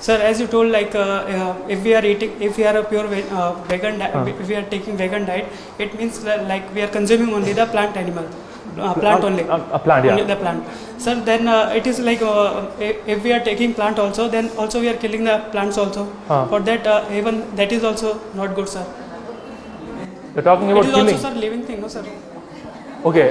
Sir, as you told, like if we are eating, if we are a pure vegan, if we are taking vegan diet, it means that, like we are consuming only the plant animal, plant only. A plant, only the plant. Sir, then it is like if we are taking plant also, then also we are killing the plants also. For that, even that is also not good, sir. You're talking about killing. It is also, sir, living thing, no, sir. Okay.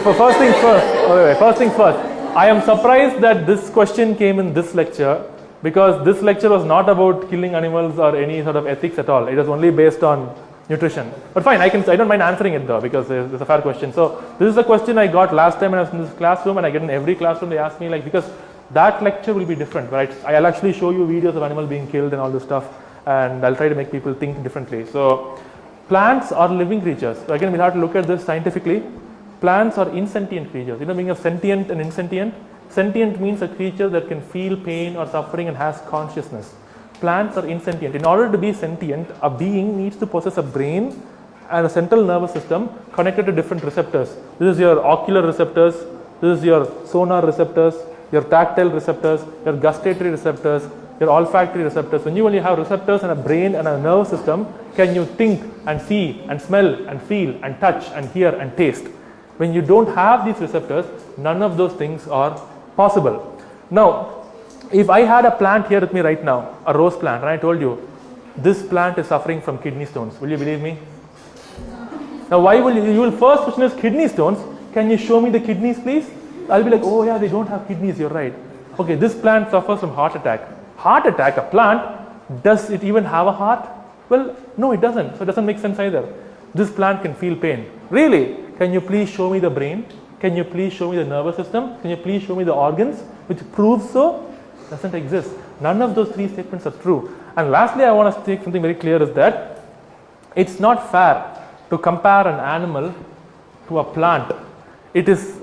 For first things first. First things first. I am surprised that this question came in this lecture, because this lecture was not about killing animals or any sort of ethics at all. It was only based on nutrition. But fine, I don't mind answering it though, because it's a fair question. So this is a question I got last time when I was in this classroom, and I get in every classroom. They ask me, like, because that lecture will be different, right? I'll actually show you videos of animals being killed and all this stuff, and I'll try to make people think differently. So plants are living creatures. So again, we'll have to look at this scientifically. Plants are insentient creatures. You know, being of sentient and insentient. Sentient means a creature that can feel pain or suffering and has consciousness. Plants are insentient. In order to be sentient, a being needs to possess a brain and a central nervous system connected to different receptors. This is your ocular receptors, this is your sonar receptors, your tactile receptors, your gustatory receptors, your olfactory receptors. When you only have receptors and a brain and a nervous system, can you think and see and smell and feel and touch and hear and taste? When you don't have these receptors, none of those things are possible. Now, if I had a plant here with me right now, a rose plant, and I told you, this plant is suffering from kidney stones, will you believe me? Now, why will you will first question is kidney stones. Can you show me the kidneys, please? I'll be like, oh yeah, they don't have kidneys, you're right. Okay, this plant suffers from heart attack. Heart attack, a plant, does it even have a heart? Well, no, it doesn't. So it doesn't make sense either. This plant can feel pain. Really? Can you please show me the brain? Can you please show me the nervous system? Can you please show me the organs? Which proves so? Doesn't exist. None of those three statements are true. And lastly, I want to state something very clear is that it's not fair to compare an animal to a plant. It is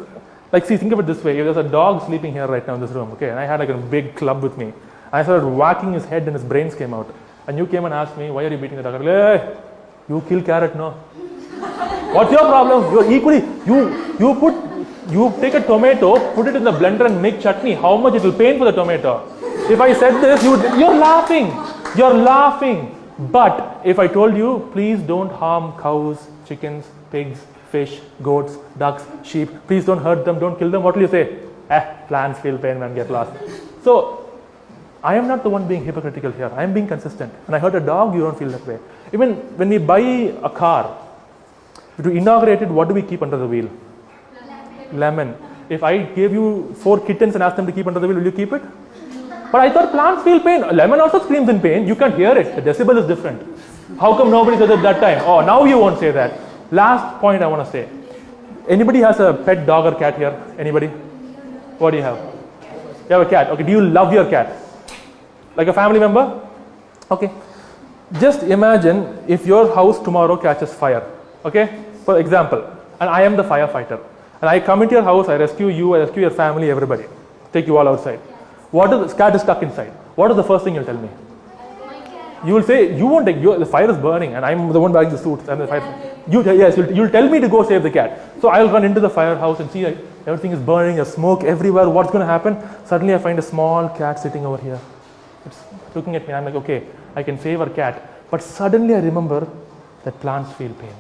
like, see, think of it this way. There's a dog sleeping here right now in this room, okay? And I had like a big club with me. I started whacking his head and his brains came out. And you came and asked me, why are you beating the dog? I'm like, hey, you kill carrot, no? What's your problem? You're equally, you take a tomato, put it in the blender and make chutney. How much it will pain for the tomato? If I said this, you're laughing. But if I told you, please don't harm cows, chickens, pigs, fish, goats, ducks, sheep, please don't hurt them, don't kill them, what will you say? Plants feel pain and get lost. So, I am not the one being hypocritical here. I am being consistent. When I hurt a dog, you don't feel that way. Even when we buy a car, to inaugurate it, what do we keep under the wheel? Lemon. If I gave you 4 kittens and asked them to keep under the wheel, will you keep it? But I thought plants feel pain. Lemon also screams in pain. You can't hear it. The decibel is different. How come nobody said it that time? Oh, now you won't say that. Last point I want to say. Anybody has a pet dog or cat here? Anybody? What do you have? You have a cat. Okay. Do you love your cat? Like a family member? Okay. Just imagine if your house tomorrow catches fire. Okay? For example, and I am the firefighter. And I come into your house, I rescue you, I rescue your family, everybody. Take you all outside. The cat is stuck inside. What is the first thing you'll tell me? You will say, you won't take, the fire is burning and I'm the one wearing the suit. And the fire. You'll tell me to go save the cat. So I'll run into the firehouse and see everything is burning, there's smoke everywhere. What's going to happen? Suddenly I find a small cat sitting over here. It's looking at me. I'm like, okay, I can save our cat. But suddenly I remember that plants feel pain.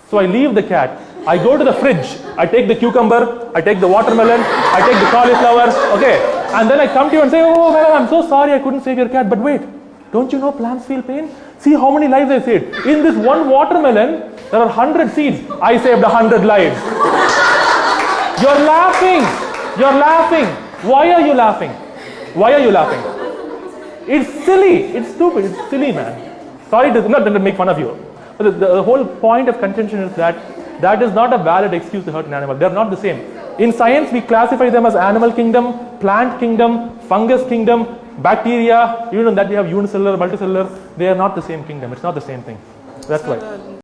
So I leave the cat, I go to the fridge, I take the cucumber, I take the watermelon, I take the cauliflower, okay, and then I come to you and say, oh man, I'm so sorry I couldn't save your cat, but wait, don't you know plants feel pain? See how many lives I saved. In this one watermelon, there are 100 seeds, I saved 100 lives. You're laughing. Why are you laughing? It's silly, it's stupid, it's silly, man. Sorry, not to make fun of you. But the whole point of contention is that is not a valid excuse to hurt an animal. They are not the same. In science, we classify them as animal kingdom, plant kingdom, fungus kingdom, bacteria. Even that we have unicellular, multicellular. They are not the same kingdom. It's not the same thing. That's why.